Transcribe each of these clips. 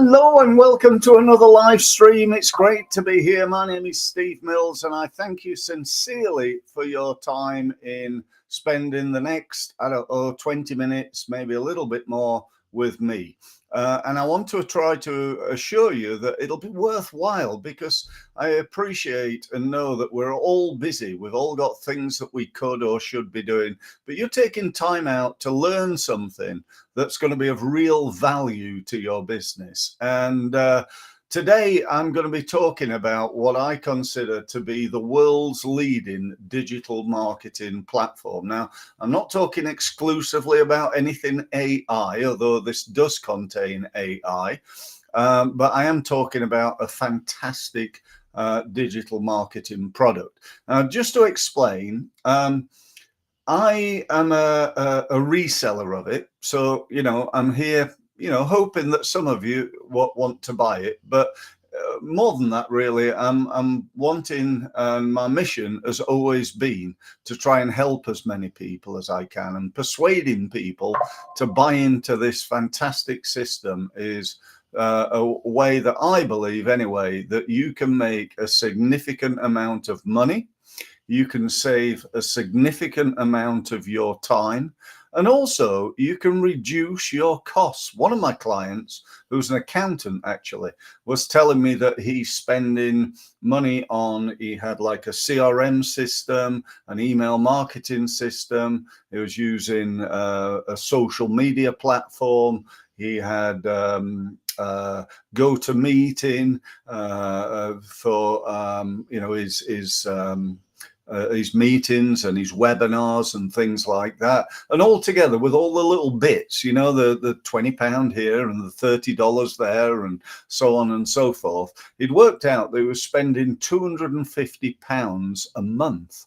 Hello and welcome to another live stream. It's great to be here. My name is Steve Mills and I thank you sincerely for your time in spending the next, 20 minutes, maybe a little bit more with me. And I want to try to assure you that it'll be worthwhile, because I appreciate and know that we're all busy. We've all got things that we could or should be doing, but you're taking time out to learn something that's going to be of real value to your business. And today I'm going to be talking about what I consider to be the world's leading digital marketing platform. Now, I'm not talking exclusively about anything AI, although this does contain AI, but I am talking about a fantastic digital marketing product. Now, just to explain, I am a reseller of it. So, I'm here, hoping that some of you want to buy it. But more than that, really, I'm wanting, and my mission has always been to try and help as many people as I can. And persuading people to buy into this fantastic system is a way that I believe, anyway, that you can make a significant amount of money. You can save a significant amount of your time, and also you can reduce your costs. One of my clients, who's an accountant actually, was telling me that he's spending money on, he had like a CRM system, an email marketing system. He was using a social media platform. He had GoToMeeting for his meetings and his webinars and things like that, and all together with all the little bits, the £20 here and the $30 there and so on and so forth. It worked out that he was spending £250 a month,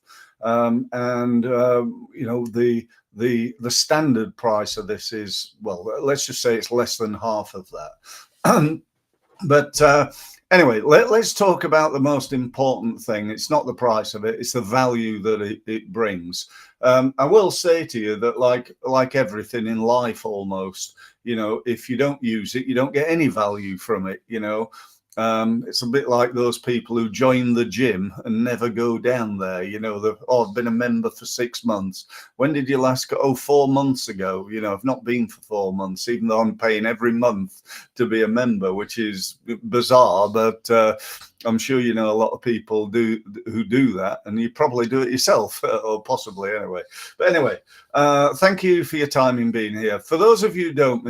the standard price of this is, well, let's just say it's less than half of that. But anyway, let's talk about the most important thing. It's not the price of it, it's the value that it brings. I will say to you that like everything in life almost, if you don't use it, you don't get any value from it. It's a bit like those people who join the gym and never go down there. I've been a member for 6 months. When did you last go? Oh, 4 months ago. I've not been for 4 months, even though I'm paying every month to be a member, which is bizarre, but I'm sure a lot of people who do that, and you probably do it yourself, or possibly anyway. But anyway, thank you for your time in being here. For those of you who don't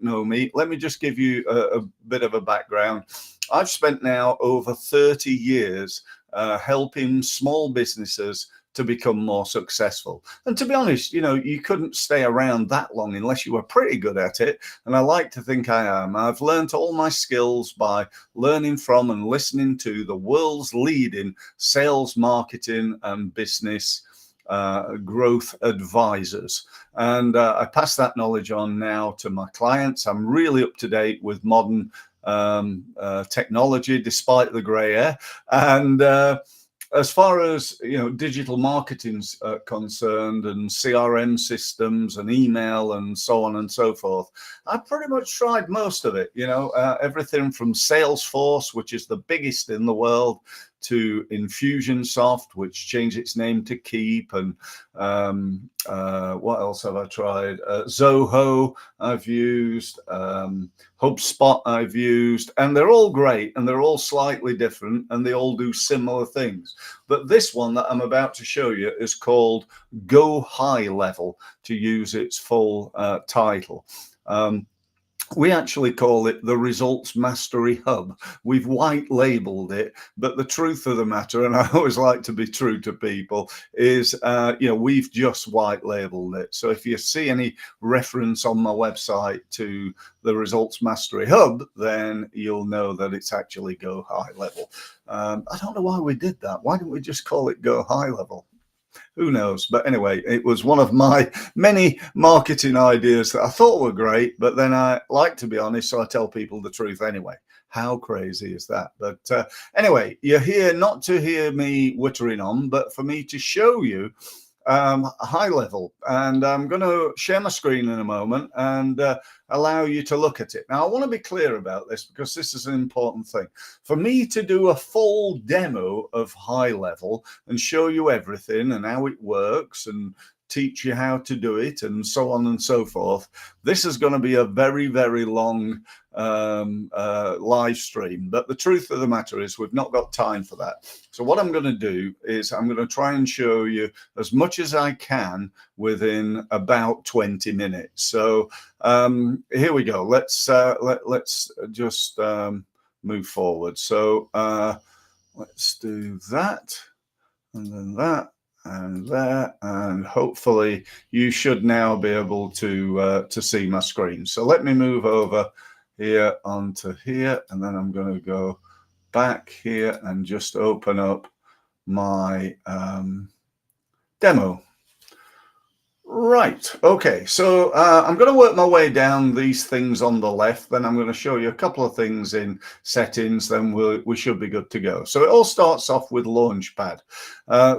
know me, let me just give you a bit of a background. I've spent now over 30 years helping small businesses to become more successful. And to be honest, you couldn't stay around that long unless you were pretty good at it. And I like to think I am. I've learned all my skills by learning from and listening to the world's leading sales, marketing, and business growth advisors. And I pass that knowledge on now to my clients. I'm really up to date with modern technology, despite the gray hair. And as far as digital marketing's concerned, and CRM systems and email and so on and so forth, I've pretty much tried most of it. Everything from Salesforce, which is the biggest in the world, to Infusionsoft, which changed its name to Keep, and what else have I tried? Zoho I've used, HubSpot I've used, and they're all great, and they're all slightly different, and they all do similar things. But this one that I'm about to show you is called GoHighLevel, to use its full title. We actually call it the Results Mastery Hub. We've white labeled it, but the truth of the matter, and I always like to be true to people, is, we've just white labeled it. So if you see any reference on my website to the Results Mastery Hub, then you'll know that it's actually GoHighLevel. I don't know why we did that. Why didn't we just call it GoHighLevel? Who knows? But anyway, it was one of my many marketing ideas that I thought were great, but then I like to be honest, so I tell people the truth anyway. How crazy is that? But anyway, you're here not to hear me wittering on, but for me to show you high level. And I'm going to share my screen in a moment, and allow you to look at it. Now, I want to be clear about this because this is an important thing. For me to do a full demo of GoHighLevel and show you everything and how it works and teach you how to do it and so on and so forth, this is going to be a very, very long live stream. But the truth of the matter is we've not got time for that. So what I'm going to do is I'm going to try and show you as much as I can within about 20 minutes. So here we go. Let's just move forward. So let's do that, and then that, and there, and hopefully you should now be able to see my screen. So let me move over here onto here, and then I'm going to go back here and just open up my demo. Right, okay, so I'm going to work my way down these things on the left, then I'm going to show you a couple of things in settings, then we should be good to go. So it all starts off with Launchpad.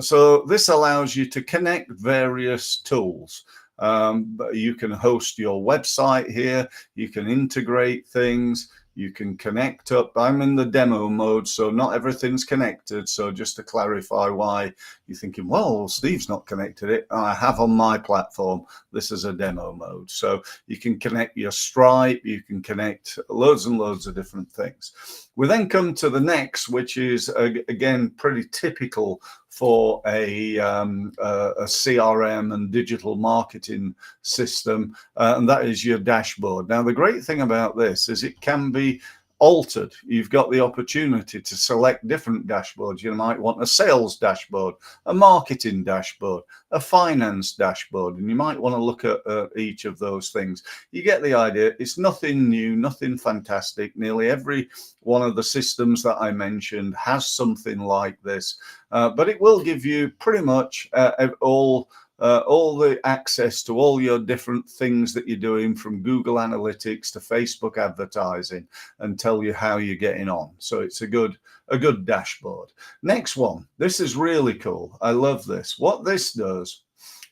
So this allows you to connect various tools. You can host your website here, you can integrate things, you can connect up. I'm in the demo mode, so not everything's connected. So just to clarify why you're thinking, well, Steve's not connected it. I have on my platform. This is a demo mode. So you can connect your Stripe, you can connect loads and loads of different things. We then come to the next, which is, again, pretty typical for a CRM and digital marketing system, and that is your dashboard. Now, the great thing about this is it can be altered. You've got the opportunity to select different dashboards. You might want a sales dashboard, a marketing dashboard, a finance dashboard, and you might want to look at each of those things. You get the idea. It's nothing new, nothing fantastic. Nearly every one of the systems that I mentioned has something like this, but it will give you pretty much all the access to all your different things that you're doing, from Google Analytics to Facebook advertising, and tell you how you're getting on. So it's a good dashboard. Next one. This is really cool. I love this. What this does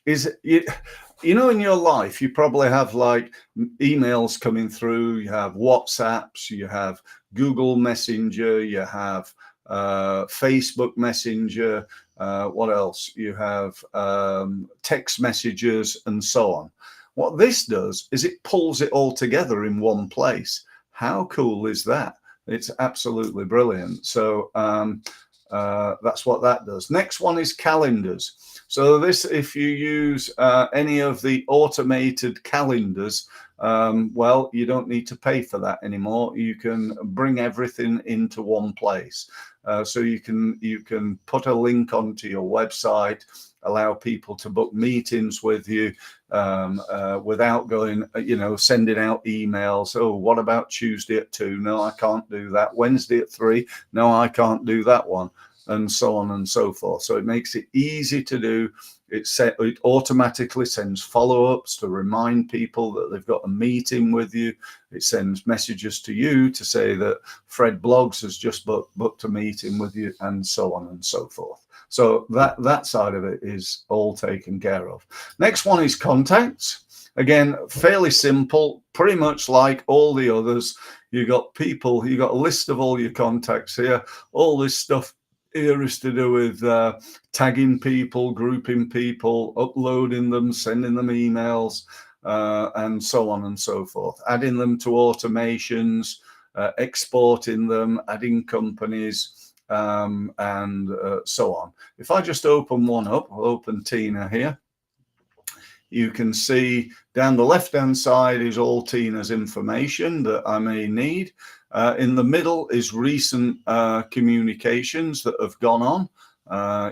is you know, in your life, you probably have like emails coming through, you have WhatsApps, you have Google Messenger, you have Facebook Messenger, what else? You have text messages and so on. What this does is it pulls it all together in one place. How cool is that? It's absolutely brilliant. So that's what that does. Next one is calendars. So this, if you use any of the automated calendars, well, you don't need to pay for that anymore. You can bring everything into one place. So you can put a link onto your website, allow people to book meetings with you without going, sending out emails. Oh, what about Tuesday at 2? No, I can't do that. Wednesday at 3? No, I can't do that one. And so on and so forth. So it makes it easy to do. It automatically sends follow-ups to remind people that they've got a meeting with you. It sends messages to you to say that Fred Blogs has just booked a meeting with you, and so on and so forth. So that side of it is all taken care of. Next one is contacts. Again, fairly simple, pretty much like all the others. You got people, you got a list of all your contacts here. All this stuff here is to do with tagging people, grouping people, uploading them, sending them emails, and so on and so forth. Adding them to automations, exporting them, adding companies, and so on. If I just open one up, I'll open Tina here. You can see down the left-hand side is all Tina's information that I may need. In the middle is recent communications that have gone on.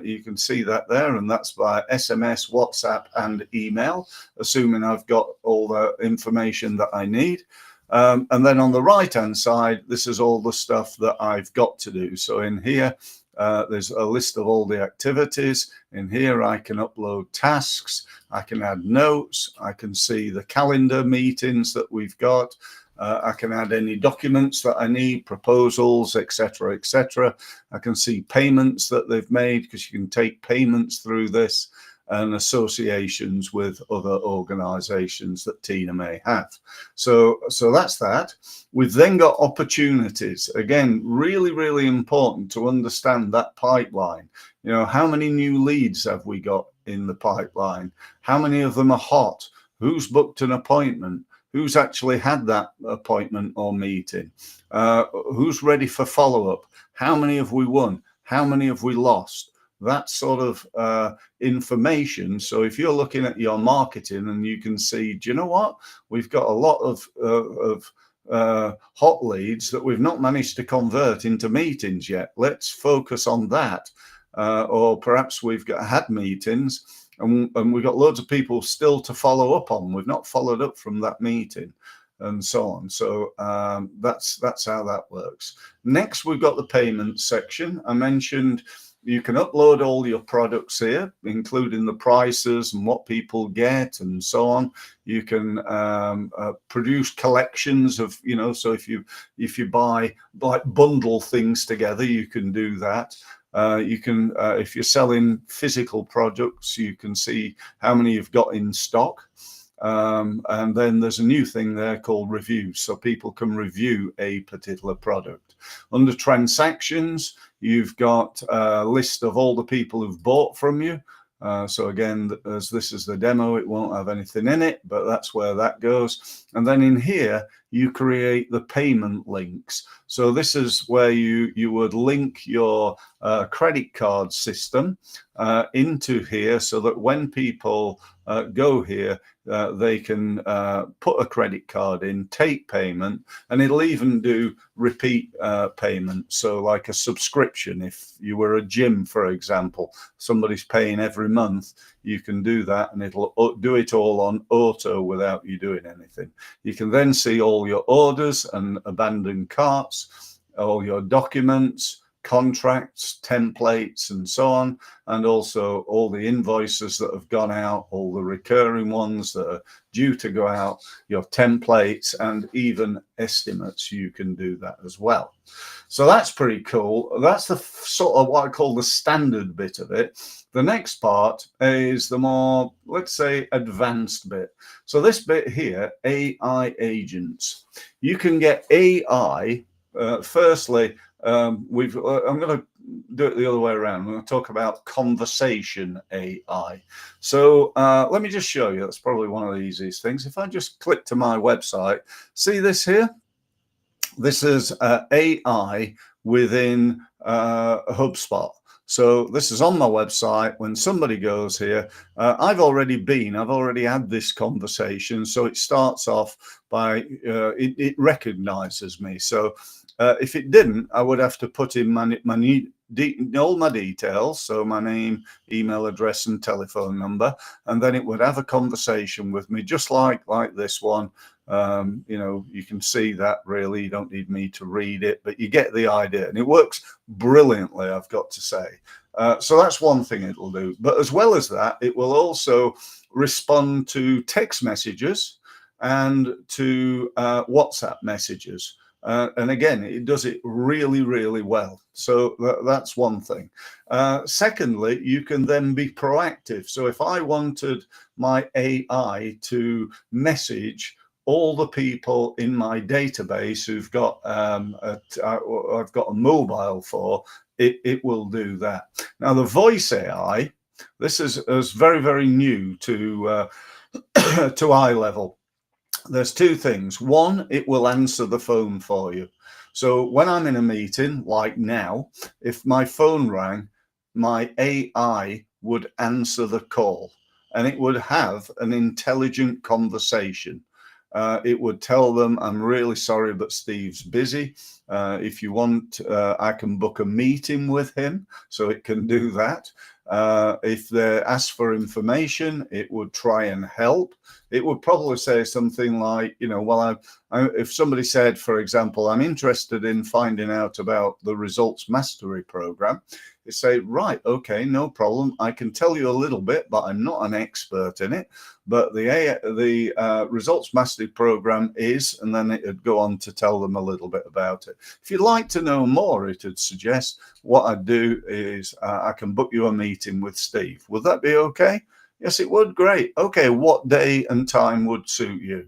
You can see that there, and that's by SMS, WhatsApp, and email, assuming I've got all the information that I need. And then on the right-hand side, this is all the stuff that I've got to do. So in here, there's a list of all the activities. In here, I can upload tasks. I can add notes. I can see the calendar meetings that we've got. I can add any documents that I need, proposals, etc., etc. I can see payments that they've made, because you can take payments through this. and associations with other organizations that Tina may have. So that's that. We've then got opportunities. Again, really, really important to understand that pipeline. You know, how many new leads have we got in the pipeline? How many of them are hot? Who's booked an appointment? Who's actually had that appointment or meeting? Who's ready for follow-up? How many have we won? How many have we lost? That sort of information. So if you're looking at your marketing and you can see, do you know what? We've got a lot of hot leads that we've not managed to convert into meetings yet. Let's focus on that. Or perhaps we've had meetings and we've got loads of people still to follow up on. We've not followed up from that meeting and so on. So that's how that works. Next, we've got the payment section. I mentioned you can upload all your products here, including the prices and what people get and so on. You can produce collections of, you know, so if you buy, like, bundle things together, you can do that. You can, if you're selling physical products, you can see how many you've got in stock. And then there's a new thing there called reviews, so people can review a particular product. Under transactions, you've got a list of all the people who've bought from you. So again, as this is the demo, it won't have anything in it, but that's where that goes. And then in here, you create the payment links. So this is where you would link your credit card system into here, so that when people go here, they can put a credit card in, take payment, and it'll even do repeat payment. So like a subscription, if you were a gym, for example, somebody's paying every month, you can do that and it'll do it all on auto without you doing anything. You can then see all your orders and abandoned carts, all your documents, contracts, templates, and so on, and also all the invoices that have gone out, all the recurring ones that are due to go out, your templates, and even estimates. You can do that as well. So that's pretty cool. That's the sort of what I call the standard bit of it. The next part is the more, let's say, advanced bit. So this bit here, AI agents. You can get AI, firstly, I'm going to do it the other way around. I'm going to talk about conversation AI. So let me just show you. That's probably one of the easiest things. If I just click to my website, see this here? This is AI within HubSpot. So this is on my website. When somebody goes here, I've already had this conversation. So it starts off by, it recognizes me. So if it didn't, I would have to put in all my details, so my name, email address, and telephone number, and then it would have a conversation with me, just like this one. You know, you can see that really. You don't need me to read it, but you get the idea, and it works brilliantly, I've got to say. So that's one thing it'll do. But as well as that, it will also respond to text messages and to WhatsApp messages. And again, it does it really, really well. So that's one thing. Secondly, you can then be proactive. So if I wanted my AI to message all the people in my database who've got I've got a mobile for, it will do that. Now the voice AI, this is very, very new to GoHighLevel. There's two things. One, it will answer the phone for you. So when I'm in a meeting, like now, if my phone rang, my AI would answer the call, and it would have an intelligent conversation. It would tell them, I'm really sorry, but Steve's busy. If you want, I can book a meeting with him, so it can do that. If they ask for information, it would try and help. It would probably say something like, you know, well, if somebody said, for example, I'm interested in finding out about the results mastery program, you say, right, okay, no problem. I can tell you a little bit, but I'm not an expert in it. But the results mastery program is, and then it would go on to tell them a little bit about it. If you'd like to know more, it would suggest what I'd do is I can book you a meeting with Steve. Would that be okay? Yes, it would. Great. Okay, what day and time would suit you?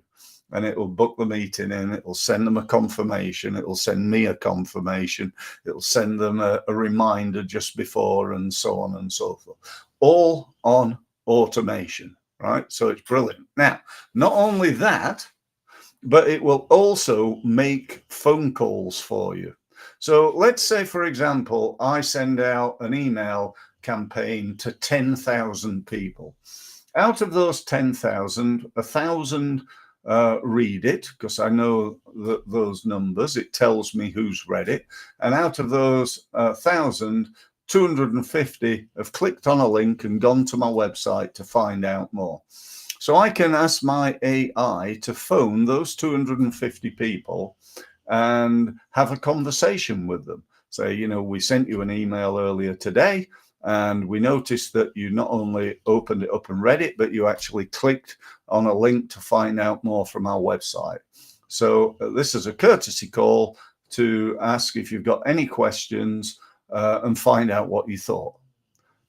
And it will book the meeting in. It will send them a confirmation. It will send me a confirmation. It will send them a reminder just before, and so on and so forth. All on automation, right? So it's brilliant. Now, not only that, but it will also make phone calls for you. So let's say, for example, I send out an email campaign to 10,000 people. Out of those 10,000, 1,000 read it, because I know those numbers. It tells me who's read it. And out of those 1,000, 250 have clicked on a link and gone to my website to find out more. So I can ask my AI to phone those 250 people and have a conversation with them. Say, you know, we sent you an email earlier today, and we noticed that you not only opened it up and read it, but you actually clicked on a link to find out more from our website. So this is a courtesy call to ask if you've got any questions and find out what you thought.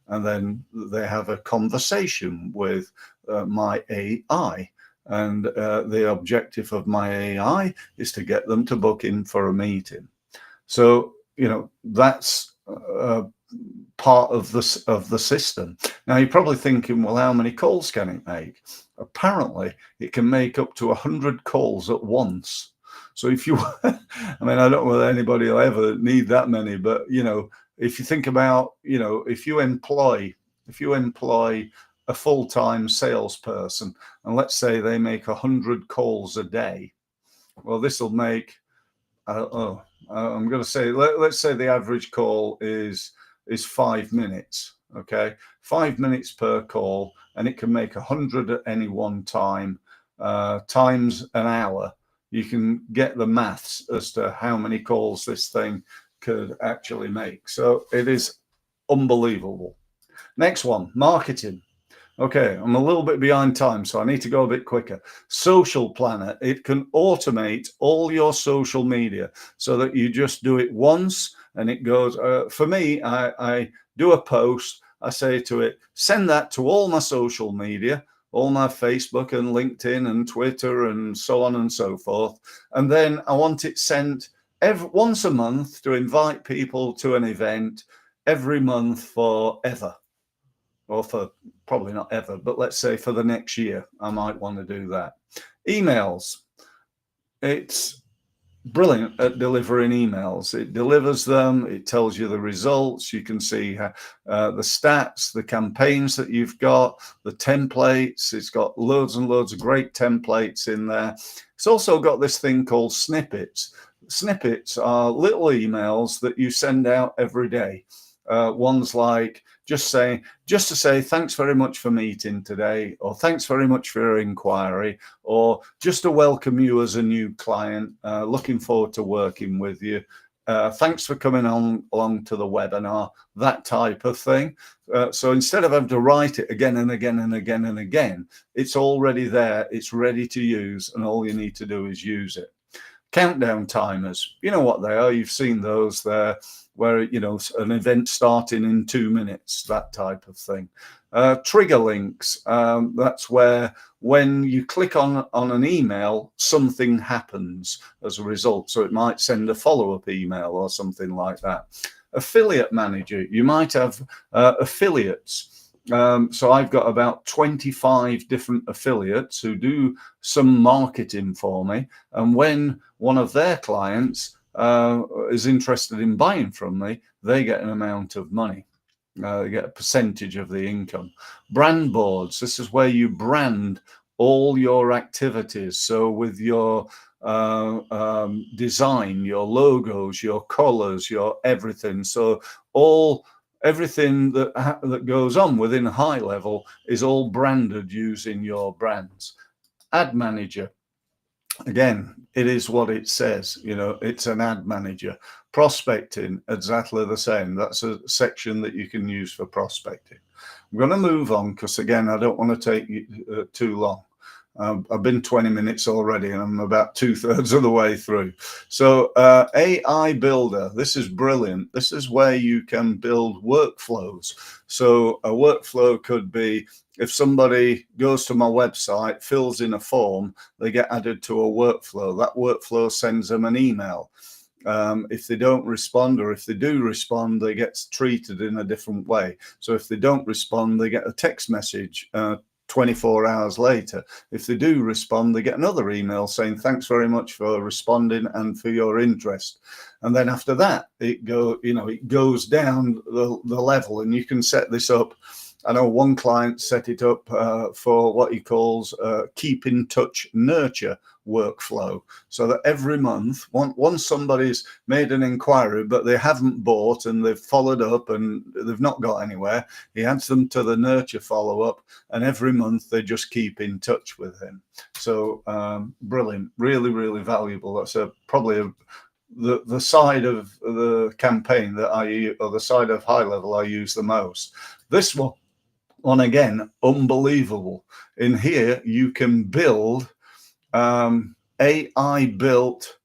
And then they have a conversation with my AI. And the objective of my AI is to get them to book in for a meeting. So, you know, that's part of the system. Now, you're probably thinking, well, how many calls can it make? Apparently, it can make up to 100 calls at once. So if you, I mean, I don't know whether anybody will ever need that many, but, you know, if you think about, you know, if you employ a full-time salesperson, and let's say they make 100 calls a day, well, this will make, I don't know, I'm going to say, let's say the average call is 5 minutes. Okay, 5 minutes per call, and it can make 100 at any one time, times an hour. You can get the maths as to how many calls this thing could actually make. So it is unbelievable. Next one, marketing. Okay, I'm a little bit behind time, so I need to go a bit quicker. Social Planner, it can automate all your social media so that you just do it once and it goes, for me, I do a post, I say to it, send that to all my social media, all my Facebook and LinkedIn and Twitter and so on and so forth. And then I want it sent once a month to invite people to an event every month forever. Or for probably not ever, but let's say for the next year, I might want to do that. Emails. It's brilliant at delivering emails. It delivers them. It tells you the results. You can see the stats, the campaigns that you've got, the templates. It's got loads and loads of great templates in there. It's also got this thing called snippets. Snippets are little emails that you send out every day. Ones like just to say thanks very much for meeting today, or thanks very much for your inquiry, or just to welcome you as a new client, looking forward to working with you, thanks for coming along to the webinar, that type of thing. So instead of having to write it again and again and again and again, it's already there, it's ready to use, and all you need to do is use it. Countdown timers, you know what they are, you've seen those there, where, you know, an event starting in 2 minutes, that type of thing. Trigger links, that's where when you click on an email, something happens as a result. So it might send a follow-up email or something like that. Affiliate manager, you might have affiliates. So I've got about 25 different affiliates who do some marketing for me. And when one of their clients is interested in buying from me, they get an amount of money. They get a percentage of the income. Brand boards, this is where you brand all your activities. So with your design, your logos, your colors, your everything. So everything that goes on within GoHighLevel is all branded using your brands. Ad manager. Again, it is what it says, you know, it's an ad manager. Prospecting, exactly the same. That's a section that you can use for prospecting. I'm going to move on because, again, I don't want to take you too long. I've been 20 minutes already, and I'm about 2/3 of the way through. So AI Builder, this is brilliant. This is where you can build workflows. So a workflow could be, if somebody goes to my website, fills in a form, they get added to a workflow. That workflow sends them an email. If they don't respond, or if they do respond, they get treated in a different way. So if they don't respond, they get a text message 24 hours later. If they do respond, they get another email saying, thanks very much for responding and for your interest. And then after that, it goes down the level, and you can set this up. I know one client set it up for what he calls keep in touch nurture workflow, so that every month, once somebody's made an inquiry but they haven't bought and they've followed up and they've not got anywhere, he adds them to the nurture follow-up, and every month they just keep in touch with him. So brilliant, really, really valuable. That's probably the side of the campaign that or the side of GoHighLevel I use the most. This one again, unbelievable. In here you can build AI built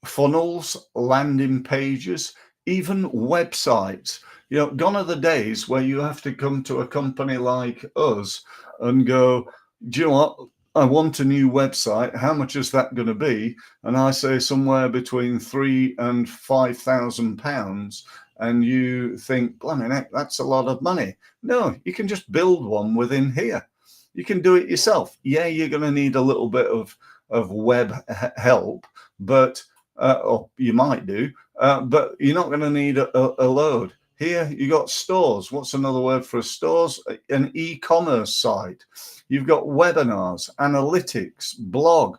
funnels, landing pages, even websites. Gone are the days where you have to come to a company like us and go, do you know what? I want a new website. How much is that going to be? And I say somewhere between £3,000 and £5,000. And you think, blimey heck, that's a lot of money. No, you can just build one within here. You can do it yourself. Yeah, you're going to need a little bit of web help, but or you might do, but you're not going to need a load. Here you got stores. What's another word for stores? An e-commerce site. You've got webinars, analytics, blog,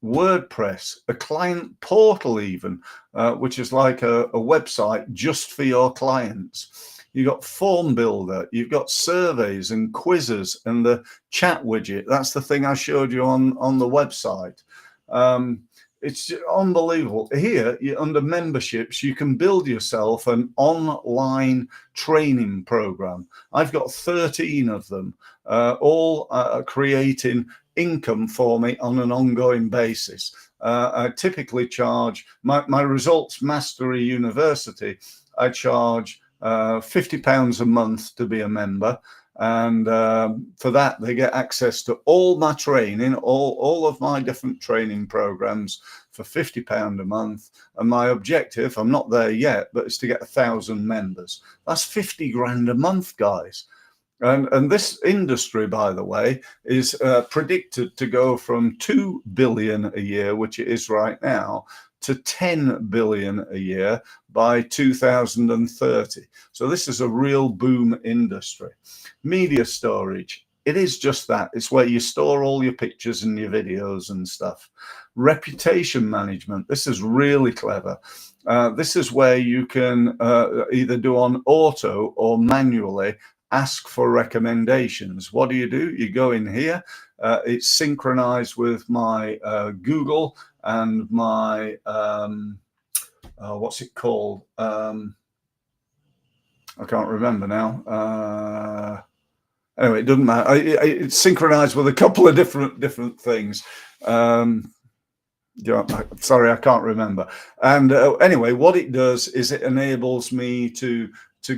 WordPress, a client portal even, which is like a website just for your clients. You've got form builder, you've got surveys and quizzes and the chat widget. That's the thing I showed you on the website. It's unbelievable. Here, under memberships, you can build yourself an online training program. I've got 13 of them, all creating income for me on an ongoing basis. I typically charge my Results Mastery University. I charge £50 a month to be a member, and for that they get access to all my training, all of my different training programs for £50 a month. And my objective, I'm not there yet, but it's to get 1,000 members. That's 50 grand a month, guys. And this industry, by the way, is predicted to go from 2 billion a year, which it is right now, to 10 billion a year by 2030. So this is a real boom industry. Media storage, it is just that. It's where you store all your pictures and your videos and stuff. Reputation management, this is really clever. This is where you can either do on auto or manually ask for recommendations. What do? You go in here, it's synchronized with my Google and my what's it called? I can't remember now. Anyway, it doesn't matter. It's synchronized with a couple of different things. Sorry, I can't remember. And anyway, what it does is it enables me to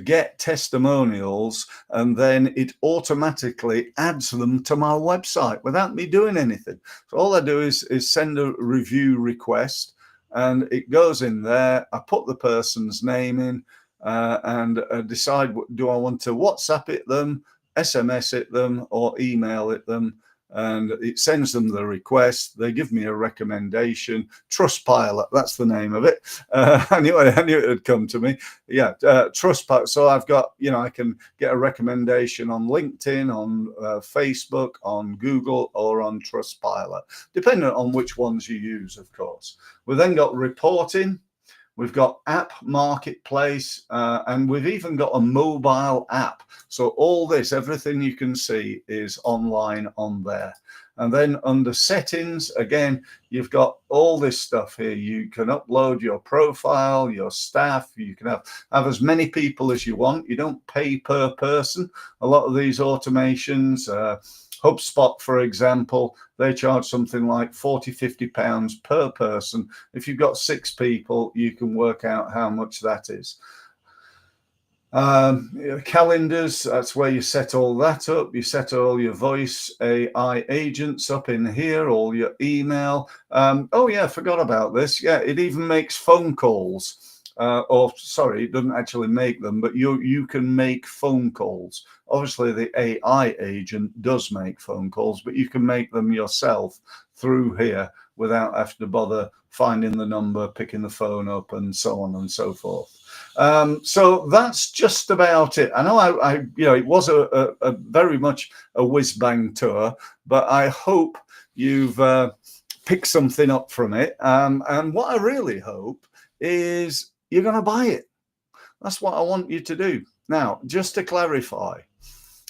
get testimonials, and then it automatically adds them to my website without me doing anything. So all I do is send a review request, and it goes in there. I put the person's name in and decide, do I want to WhatsApp it them, SMS it them, or email it them? And it sends them the request. They give me a recommendation. Trustpilot, that's the name of it. I knew it had come to me. Yeah, Trustpilot. So I've got, I can get a recommendation on LinkedIn, on Facebook, on Google, or on Trustpilot, depending on which ones you use, of course. We've then got reporting. We've got app marketplace, and we've even got a mobile app. So all this, everything you can see is online on there. And then under settings, again, you've got all this stuff here. You can upload your profile, your staff. You can have as many people as you want. You don't pay per person. A lot of these automations, HubSpot, for example, they charge something like 40, 50 pounds per person. If you've got 6 people, you can work out how much that is. Calendars, that's where you set all that up. You set all your voice AI agents up in here, all your email. Oh yeah, forgot about this. Yeah, it even makes phone calls. Or sorry, it doesn't actually make them, but you can make phone calls. Obviously, the AI agent does make phone calls, but you can make them yourself through here without having to bother finding the number, picking the phone up, and so on and so forth. So that's just about it. I know it was a very much a whiz bang tour, but I hope you've picked something up from it. And what I really hope is you're going to buy it. That's what I want you to do. Now, just to clarify,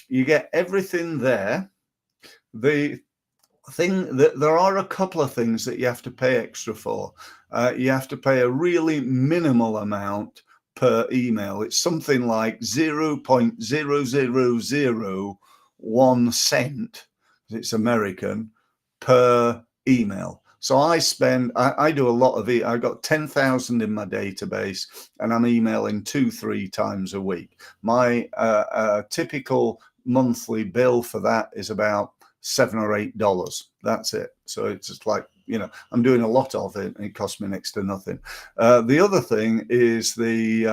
you get everything there. The thing that there are a couple of things that you have to pay extra for. You have to pay a really minimal amount per email. It's something like 0.0001 cent, it's American, per email. So I do a lot of it. I've got 10,000 in my database, and I'm emailing 2-3 times a week. My typical monthly bill for that is about $7 or $8. That's it. So it's just like, I'm doing a lot of it, and it costs me next to nothing. The other thing is the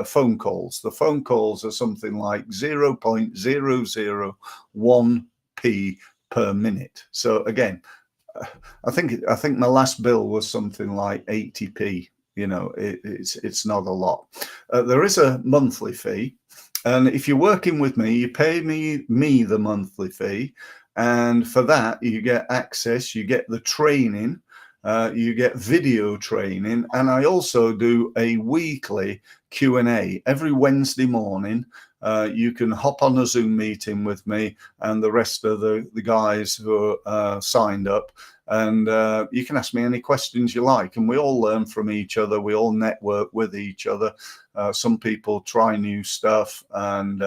phone calls. The phone calls are something like 0.001p per minute. So again, I think my last bill was something like 80p. It's not a lot. There is a monthly fee, and if you're working with me, you pay me the monthly fee. And for that, you get access, you get the training, you get video training, and I also do a weekly Q&A every Wednesday morning. You can hop on a Zoom meeting with me and the rest of the guys who are signed up, and you can ask me any questions you like, and we all learn from each other. We all network with each other. Some people try new stuff, and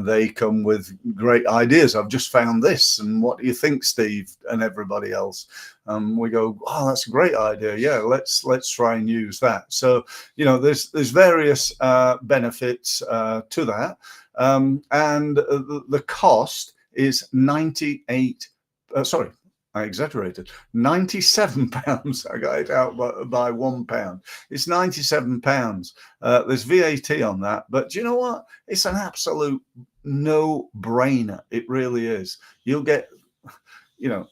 they come with great ideas. I've just found this, and what do you think, Steve, and everybody else? We go, oh, that's a great idea. Yeah, let's try and use that. So, there's various benefits to that, and the cost is 98. Sorry, I exaggerated. £97. I got it out by £1. It's £97. There's VAT on that, but do you know what? It's an absolute no-brainer. It really is. You'll get, I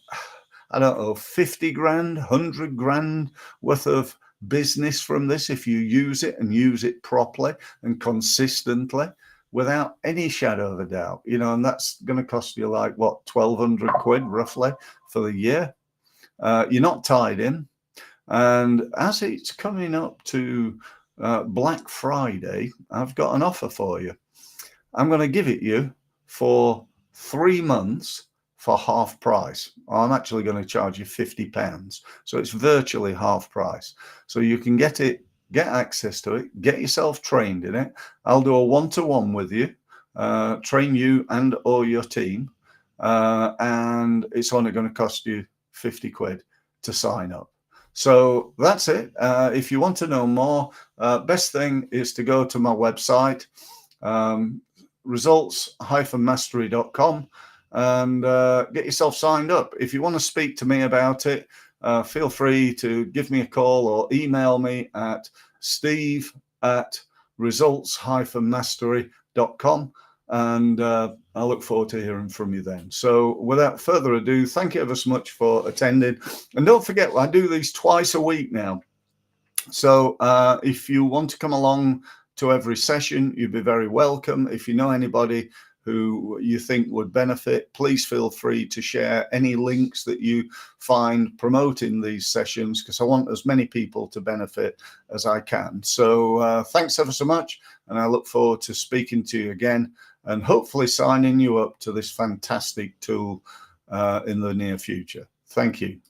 don't know, 50 grand, 100 grand worth of business from this if you use it and use it properly and consistently, without any shadow of a doubt, and that's going to cost you like what, 1,200 quid roughly for the year. You're not tied in, and as it's coming up to Black Friday, I've got an offer for you. I'm going to give it you for 3 months for half price. I'm actually going to charge you £50, so it's virtually half price. So you can get access to it, get yourself trained in it. I'll do a one-to-one with you, train you and or your team, and it's only going to cost you 50 quid to sign up. So that's it. If you want to know more, best thing is to go to my website, results-mastery.com, and get yourself signed up. If you want to speak to me about it, feel free to give me a call or email me at steve@results-mastery.com, and I look forward to hearing from you then. So without further ado, thank you ever so much for attending, and don't forget, I do these twice a week now. So if you want to come along to every session, you'd be very welcome. If you know anybody who you think would benefit, please feel free to share any links that you find promoting these sessions, because I want as many people to benefit as I can. So thanks ever so much, and I look forward to speaking to you again and hopefully signing you up to this fantastic tool in the near future. Thank you.